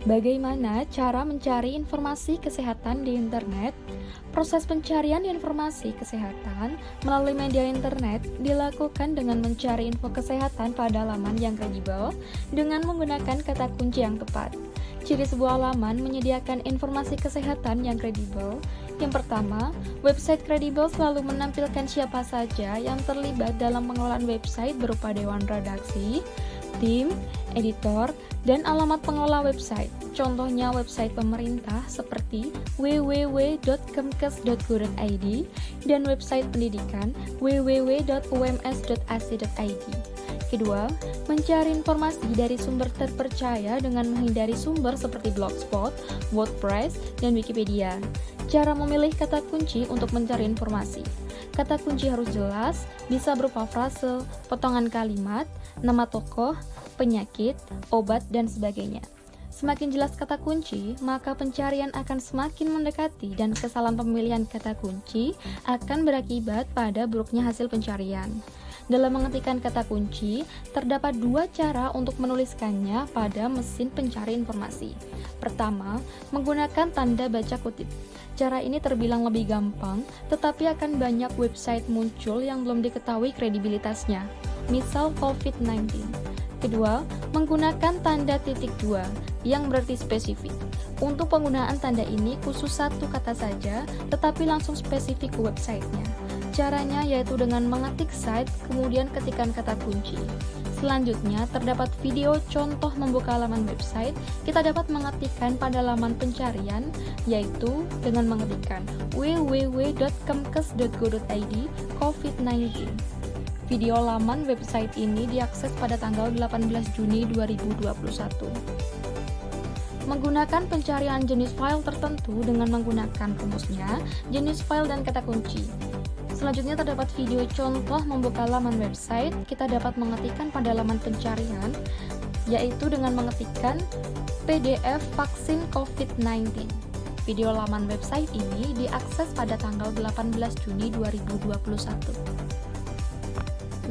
Bagaimana cara mencari informasi kesehatan di internet? Proses pencarian informasi kesehatan melalui media internet dilakukan dengan mencari info kesehatan pada laman yang kredibel dengan menggunakan kata kunci yang tepat. Ciri sebuah laman menyediakan informasi kesehatan yang kredibel. Yang pertama, website kredibel selalu menampilkan siapa saja yang terlibat dalam pengelolaan website berupa dewan redaksi, tim, editor, dan alamat pengelola website. Contohnya website pemerintah seperti www.kemkes.go.id dan website pendidikan www.ums.ac.id. Kedua, mencari informasi dari sumber terpercaya dengan menghindari sumber seperti Blogspot, WordPress, dan Wikipedia. Cara memilih kata kunci untuk mencari informasi. Kata kunci harus jelas, bisa berupa frase, potongan kalimat, nama tokoh, penyakit, obat, dan sebagainya. Semakin jelas kata kunci, maka pencarian akan semakin mendekati dan kesalahan pemilihan kata kunci akan berakibat pada buruknya hasil pencarian. Dalam mengetikkan kata kunci, terdapat dua cara untuk menuliskannya pada mesin pencari informasi. Pertama, menggunakan tanda baca kutip. Cara ini terbilang lebih gampang, tetapi akan banyak website muncul yang belum diketahui kredibilitasnya. Misal COVID-19. Kedua, menggunakan tanda titik dua, yang berarti spesifik. Untuk penggunaan tanda ini khusus satu kata saja, tetapi langsung spesifik ke websitenya. Caranya yaitu dengan mengetik site, kemudian ketikkan kata kunci. Selanjutnya, terdapat video contoh membuka laman website. Kita dapat mengetikkan pada laman pencarian, yaitu dengan mengetikkan www.kemkes.go.id COVID-19. Video laman website ini diakses pada tanggal 18 Juni 2021. Menggunakan pencarian jenis file tertentu dengan menggunakan rumusnya, jenis file dan kata kunci. Selanjutnya terdapat video contoh membuka laman website. Kita dapat mengetikkan pada laman pencarian, yaitu dengan mengetikkan PDF vaksin COVID-19. Video laman website ini diakses pada tanggal 18 Juni 2021.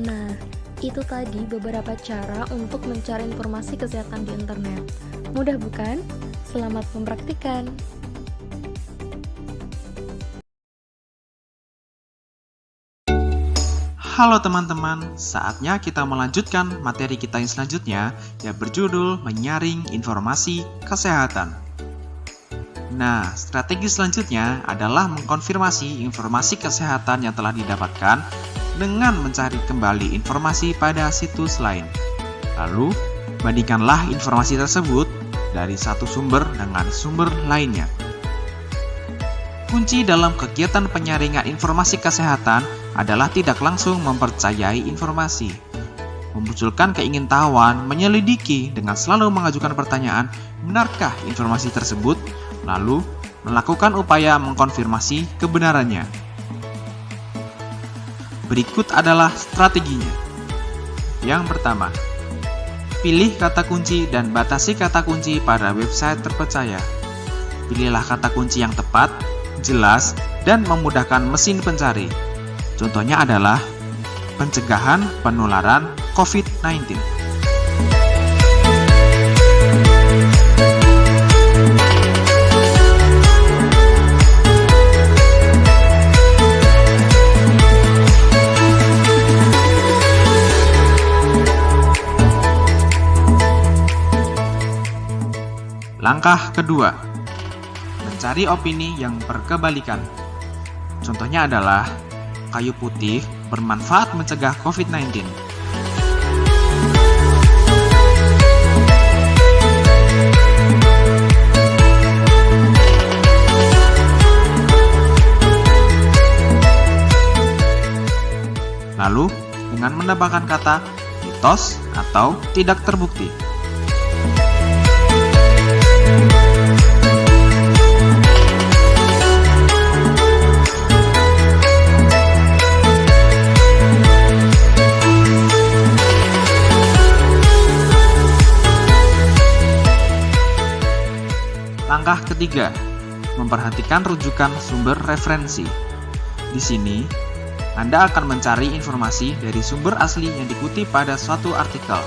Nah, itu tadi beberapa cara untuk mencari informasi kesehatan di internet. Mudah bukan? Selamat mempraktikkan! Halo teman-teman, saatnya kita melanjutkan materi kita yang selanjutnya yang berjudul menyaring informasi kesehatan. Nah, strategi selanjutnya adalah mengkonfirmasi informasi kesehatan yang telah didapatkan dengan mencari kembali informasi pada situs lain. Lalu, bandingkanlah informasi tersebut dari satu sumber dengan sumber lainnya. Kunci dalam kegiatan penyaringan informasi kesehatan adalah tidak langsung mempercayai informasi. Memunculkan keingintahuan, menyelidiki dengan selalu mengajukan pertanyaan, benarkah informasi tersebut? Lalu, melakukan upaya mengkonfirmasi kebenarannya. Berikut adalah strateginya. Yang pertama, pilih kata kunci dan batasi kata kunci pada website terpercaya. Pilihlah kata kunci yang tepat, jelas, dan memudahkan mesin pencari. Contohnya adalah pencegahan penularan COVID-19. Langkah kedua, mencari opini yang berkebalikan. Contohnya adalah kayu putih bermanfaat mencegah COVID-19. Lalu, dengan menambahkan kata mitos atau tidak terbukti. Langkah ketiga, memperhatikan rujukan sumber referensi. Di sini, Anda akan mencari informasi dari sumber asli yang dikutip pada suatu artikel.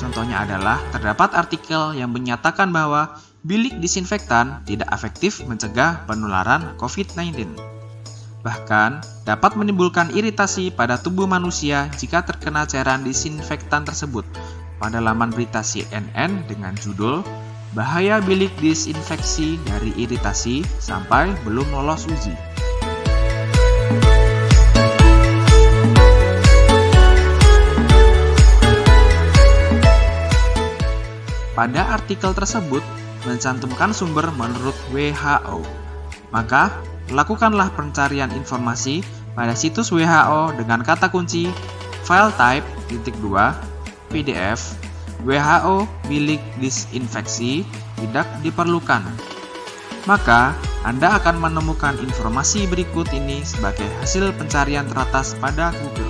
Contohnya adalah terdapat artikel yang menyatakan bahwa bilik disinfektan tidak efektif mencegah penularan COVID-19. Bahkan, dapat menimbulkan iritasi pada tubuh manusia jika terkena cairan disinfektan tersebut. Pada laman berita CNN dengan judul "Bahaya bilik disinfeksi dari iritasi sampai belum lolos uji". Pada artikel tersebut mencantumkan sumber menurut WHO. Maka, lakukanlah pencarian informasi pada situs WHO dengan kata kunci file type PDF WHO bilik disinfeksi tidak diperlukan. Maka, Anda akan menemukan informasi berikut ini sebagai hasil pencarian teratas pada Google.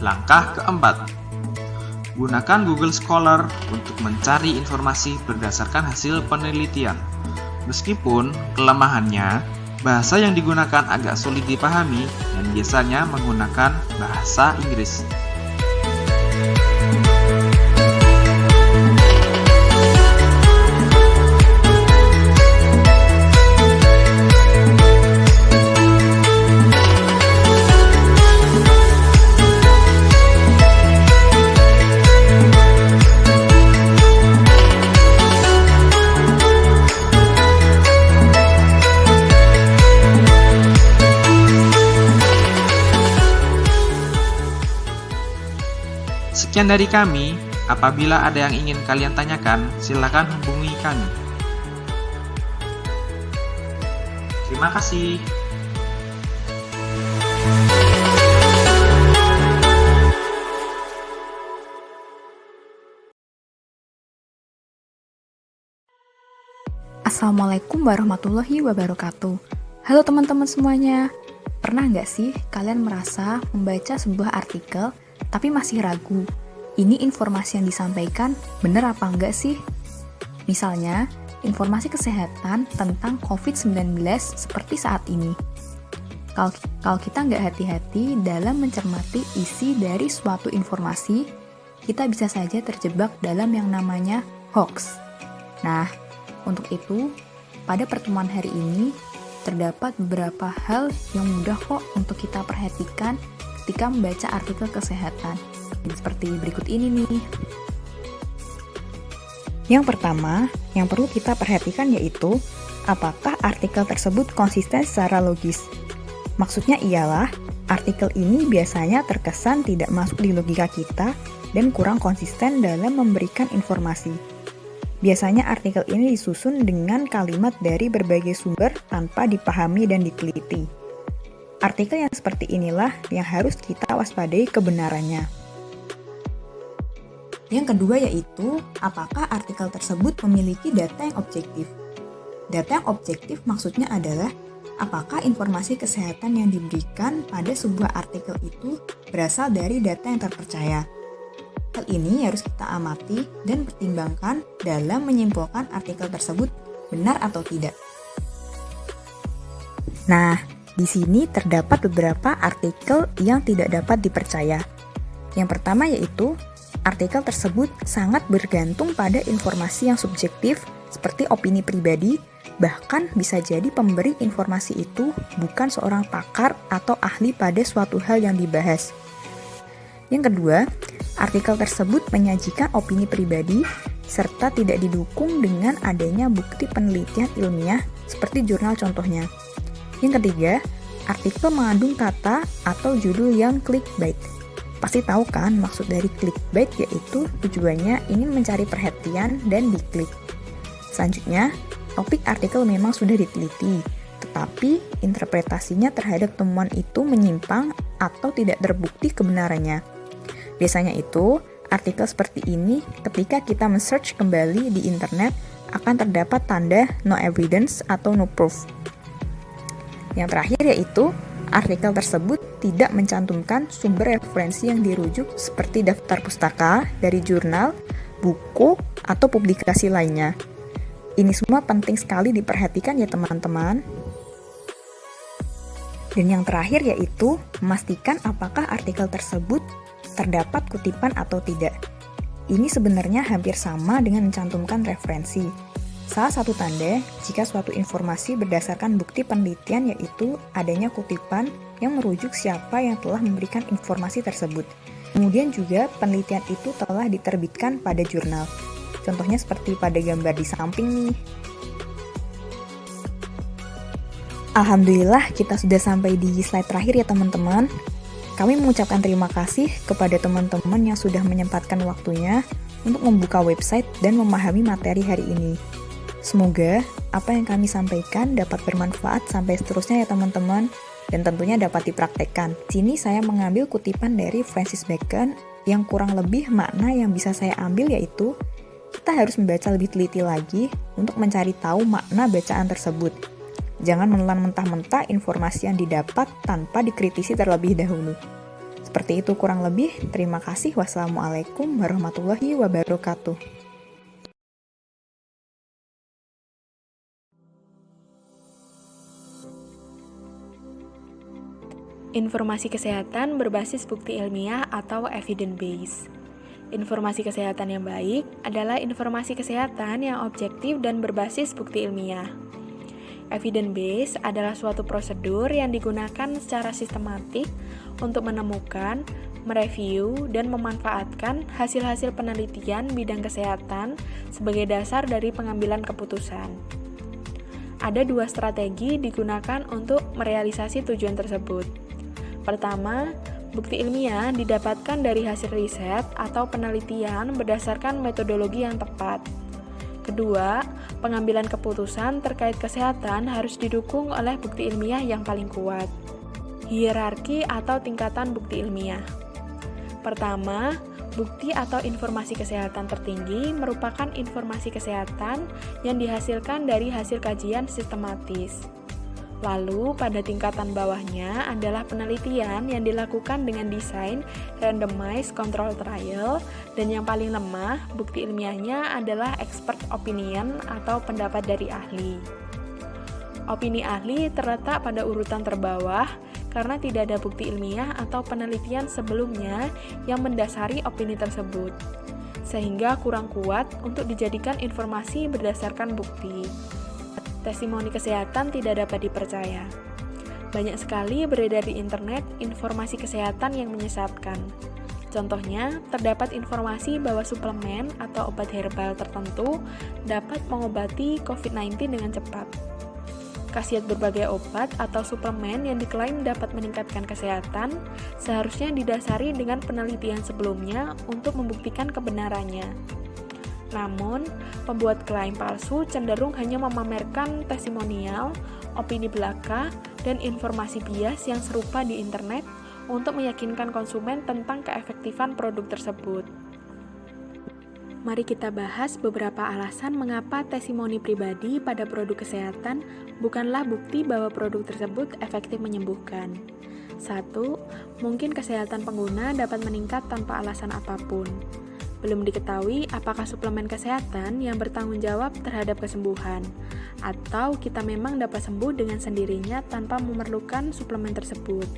Langkah keempat, gunakan Google Scholar untuk mencari informasi berdasarkan hasil penelitian. Meskipun kelemahannya, bahasa yang digunakan agak sulit dipahami dan biasanya menggunakan bahasa Inggris. Sekian dari kami. Apabila ada yang ingin kalian tanyakan, silakan hubungi kami. Terima kasih. Assalamualaikum warahmatullahi wabarakatuh. Halo teman-teman semuanya. Pernah nggak sih kalian merasa membaca sebuah artikel tapi masih ragu, ini informasi yang disampaikan benar apa enggak sih? Misalnya, informasi kesehatan tentang COVID-19 seperti saat ini. Kalau kita nggak hati-hati dalam mencermati isi dari suatu informasi, kita bisa saja terjebak dalam yang namanya hoax. Nah, untuk itu, pada pertemuan hari ini, terdapat beberapa hal yang mudah kok untuk kita perhatikan ketika membaca artikel kesehatan. Seperti berikut ini nih. Yang pertama, yang perlu kita perhatikan yaitu, apakah artikel tersebut konsisten secara logis? Maksudnya ialah, artikel ini biasanya terkesan tidak masuk di logika kita dan kurang konsisten dalam memberikan informasi. Biasanya artikel ini disusun dengan kalimat dari berbagai sumber tanpa dipahami dan diteliti. Artikel yang seperti inilah yang harus kita waspadai kebenarannya. Yang kedua yaitu, apakah artikel tersebut memiliki data yang objektif? Data yang objektif maksudnya adalah, apakah informasi kesehatan yang diberikan pada sebuah artikel itu berasal dari data yang terpercaya? Hal ini harus kita amati dan pertimbangkan dalam menyimpulkan artikel tersebut benar atau tidak. Nah, di sini terdapat beberapa artikel yang tidak dapat dipercaya. Yang pertama yaitu, artikel tersebut sangat bergantung pada informasi yang subjektif seperti opini pribadi, bahkan bisa jadi pemberi informasi itu bukan seorang pakar atau ahli pada suatu hal yang dibahas. Yang kedua, artikel tersebut menyajikan opini pribadi serta tidak didukung dengan adanya bukti penelitian ilmiah seperti jurnal contohnya. Yang ketiga, artikel mengandung kata atau judul yang clickbait. Pasti tahu kan maksud dari clickbait, yaitu tujuannya ingin mencari perhatian dan diklik. Selanjutnya, topik artikel memang sudah diteliti, tetapi interpretasinya terhadap temuan itu menyimpang atau tidak terbukti kebenarannya. Biasanya itu, artikel seperti ini ketika kita men-search kembali di internet akan terdapat tanda no evidence atau no proof. Yang terakhir yaitu artikel tersebut tidak mencantumkan sumber referensi yang dirujuk seperti daftar pustaka dari jurnal, buku, atau publikasi lainnya. Ini semua penting sekali diperhatikan ya teman-teman. Dan yang terakhir yaitu memastikan apakah artikel tersebut terdapat kutipan atau tidak. Ini sebenarnya hampir sama dengan mencantumkan referensi. Salah satu tanda jika suatu informasi berdasarkan bukti penelitian yaitu adanya kutipan yang merujuk siapa yang telah memberikan informasi tersebut. Kemudian juga penelitian itu telah diterbitkan pada jurnal. Contohnya seperti pada gambar di samping nih. Alhamdulillah kita sudah sampai di slide terakhir ya teman-teman. Kami mengucapkan terima kasih kepada teman-teman yang sudah menyempatkan waktunya untuk membuka website dan memahami materi hari ini. Semoga apa yang kami sampaikan dapat bermanfaat sampai seterusnya ya teman-teman, dan tentunya dapat dipraktekkan. Di sini saya mengambil kutipan dari Francis Bacon yang kurang lebih makna yang bisa saya ambil yaitu kita harus membaca lebih teliti lagi untuk mencari tahu makna bacaan tersebut. Jangan menelan mentah-mentah informasi yang didapat tanpa dikritisi terlebih dahulu. Seperti itu kurang lebih. Terima kasih. Wassalamualaikum warahmatullahi wabarakatuh. Informasi kesehatan berbasis bukti ilmiah atau evidence base. Informasi kesehatan yang baik adalah informasi kesehatan yang objektif dan berbasis bukti ilmiah. Evidence base adalah suatu prosedur yang digunakan secara sistematik untuk menemukan, mereview, dan memanfaatkan hasil-hasil penelitian bidang kesehatan sebagai dasar dari pengambilan keputusan. Ada dua strategi digunakan untuk merealisasi tujuan tersebut. Pertama, bukti ilmiah didapatkan dari hasil riset atau penelitian berdasarkan metodologi yang tepat. Kedua, pengambilan keputusan terkait kesehatan harus didukung oleh bukti ilmiah yang paling kuat. Hierarki atau tingkatan bukti ilmiah. Pertama, bukti atau informasi kesehatan tertinggi merupakan informasi kesehatan yang dihasilkan dari hasil kajian sistematis. Lalu, pada tingkatan bawahnya adalah penelitian yang dilakukan dengan desain randomized control trial, dan yang paling lemah, bukti ilmiahnya adalah expert opinion atau pendapat dari ahli. Opini ahli terletak pada urutan terbawah karena tidak ada bukti ilmiah atau penelitian sebelumnya yang mendasari opini tersebut, sehingga kurang kuat untuk dijadikan informasi berdasarkan bukti. Testimoni kesehatan tidak dapat dipercaya. Banyak sekali beredar di internet informasi kesehatan yang menyesatkan. Contohnya, terdapat informasi bahwa suplemen atau obat herbal tertentu dapat mengobati COVID-19 dengan cepat. Khasiat berbagai obat atau suplemen yang diklaim dapat meningkatkan kesehatan seharusnya didasari dengan penelitian sebelumnya untuk membuktikan kebenarannya. Namun, pembuat klaim palsu cenderung hanya memamerkan testimonial, opini belaka, dan informasi bias yang serupa di internet untuk meyakinkan konsumen tentang keefektifan produk tersebut. Mari kita bahas beberapa alasan mengapa testimoni pribadi pada produk kesehatan bukanlah bukti bahwa produk tersebut efektif menyembuhkan. 1. Mungkin kesehatan pengguna dapat meningkat tanpa alasan apapun. Belum diketahui apakah suplemen kesehatan yang bertanggung jawab terhadap kesembuhan, atau kita memang dapat sembuh dengan sendirinya tanpa memerlukan suplemen tersebut.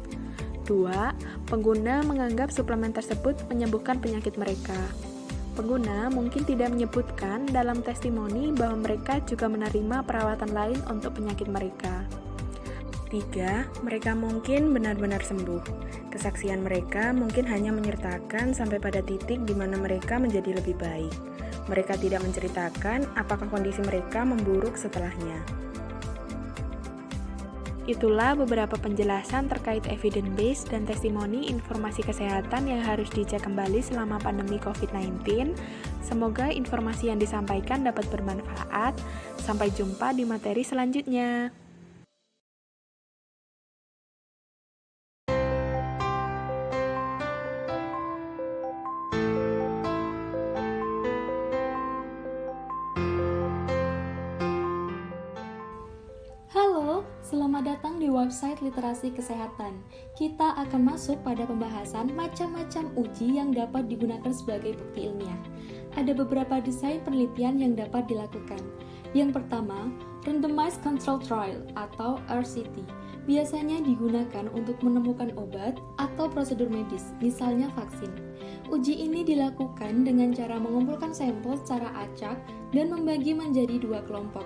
2. Pengguna menganggap suplemen tersebut menyembuhkan penyakit mereka. Pengguna mungkin tidak menyebutkan dalam testimoni bahwa mereka juga menerima perawatan lain untuk penyakit mereka. 3. Mereka mungkin benar-benar sembuh. Kesaksian mereka mungkin hanya menyertakan sampai pada titik di mana mereka menjadi lebih baik. Mereka tidak menceritakan apakah kondisi mereka memburuk setelahnya. Itulah beberapa penjelasan terkait evidence base dan testimoni informasi kesehatan yang harus dicek kembali selama pandemi COVID-19. Semoga informasi yang disampaikan dapat bermanfaat. Sampai jumpa di materi selanjutnya. Selamat datang di website Literasi Kesehatan. Kita akan masuk pada pembahasan macam-macam uji yang dapat digunakan sebagai bukti ilmiah. Ada beberapa desain penelitian yang dapat dilakukan. Yang pertama, Randomized Control Trial atau RCT. Biasanya digunakan untuk menemukan obat atau prosedur medis, misalnya vaksin. Uji ini dilakukan dengan cara mengumpulkan sampel secara acak dan membagi menjadi dua kelompok.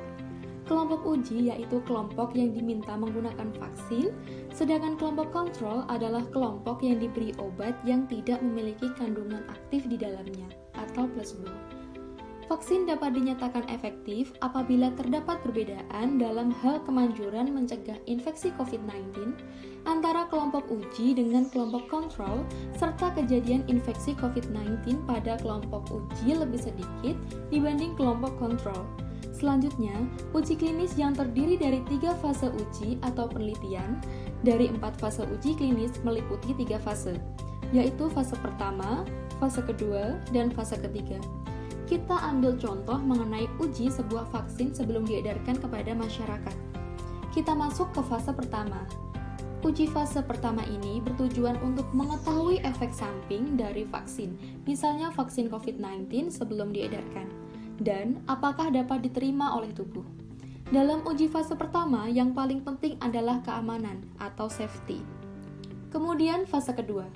Kelompok uji yaitu kelompok yang diminta menggunakan vaksin, sedangkan kelompok kontrol adalah kelompok yang diberi obat yang tidak memiliki kandungan aktif di dalamnya, atau placebo. Vaksin dapat dinyatakan efektif apabila terdapat perbedaan dalam hal kemanjuran mencegah infeksi COVID-19 antara kelompok uji dengan kelompok kontrol, serta kejadian infeksi COVID-19 pada kelompok uji lebih sedikit dibanding kelompok kontrol. Selanjutnya, uji klinis yang terdiri dari 3 fase uji atau penelitian. Dari 4 fase uji klinis meliputi 3 fase, yaitu fase pertama, fase kedua, dan fase ketiga. Kita ambil contoh mengenai uji sebuah vaksin sebelum diedarkan kepada masyarakat. Kita masuk ke fase pertama. Uji fase pertama ini bertujuan untuk mengetahui efek samping dari vaksin, misalnya vaksin COVID-19 sebelum diedarkan, dan apakah dapat diterima oleh tubuh. Dalam uji fase pertama, yang paling penting adalah keamanan atau safety. Kemudian fase kedua.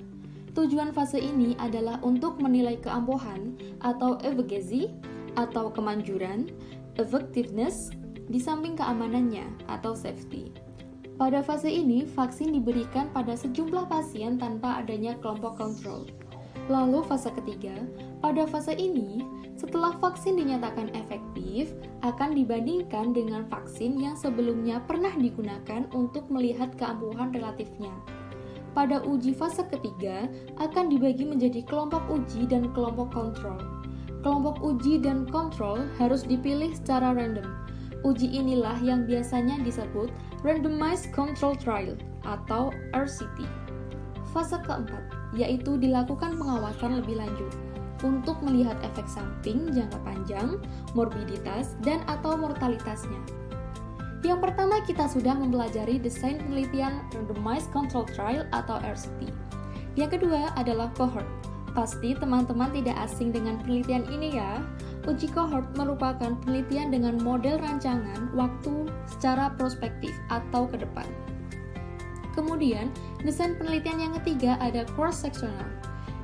Tujuan fase ini adalah untuk menilai keampuhan atau efficacy atau kemanjuran, effectiveness, di samping keamanannya atau safety. Pada fase ini, vaksin diberikan pada sejumlah pasien tanpa adanya kelompok kontrol. Lalu fase ketiga, pada fase ini, setelah vaksin dinyatakan efektif, akan dibandingkan dengan vaksin yang sebelumnya pernah digunakan untuk melihat keampuhan relatifnya. Pada uji fase ketiga, akan dibagi menjadi kelompok uji dan kelompok kontrol. Kelompok uji dan kontrol harus dipilih secara random. Uji inilah yang biasanya disebut Randomized Control Trial atau RCT. Fase keempat, yaitu dilakukan pengawasan lebih lanjut untuk melihat efek samping jangka panjang, morbiditas, dan atau mortalitasnya. Yang pertama, kita sudah mempelajari desain penelitian Randomized Control Trial atau RCT. Yang kedua adalah cohort. Pasti teman-teman tidak asing dengan penelitian ini ya. Uji cohort merupakan penelitian dengan model rancangan waktu secara prospektif atau ke depan. Kemudian, desain penelitian yang ketiga ada cross-sectional.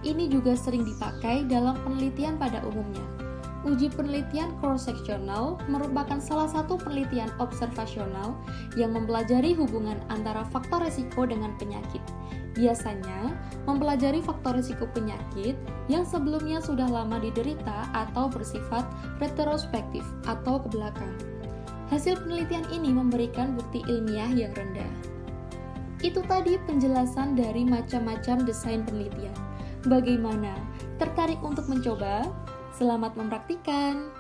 Ini juga sering dipakai dalam penelitian pada umumnya. Uji penelitian cross-sectional merupakan salah satu penelitian observasional yang mempelajari hubungan antara faktor risiko dengan penyakit. Biasanya, mempelajari faktor risiko penyakit yang sebelumnya sudah lama diderita atau bersifat retrospektif atau ke belakang. Hasil penelitian ini memberikan bukti ilmiah yang rendah. Itu tadi penjelasan dari macam-macam desain penelitian. Bagaimana? Tertarik untuk mencoba? Selamat mempraktikkan!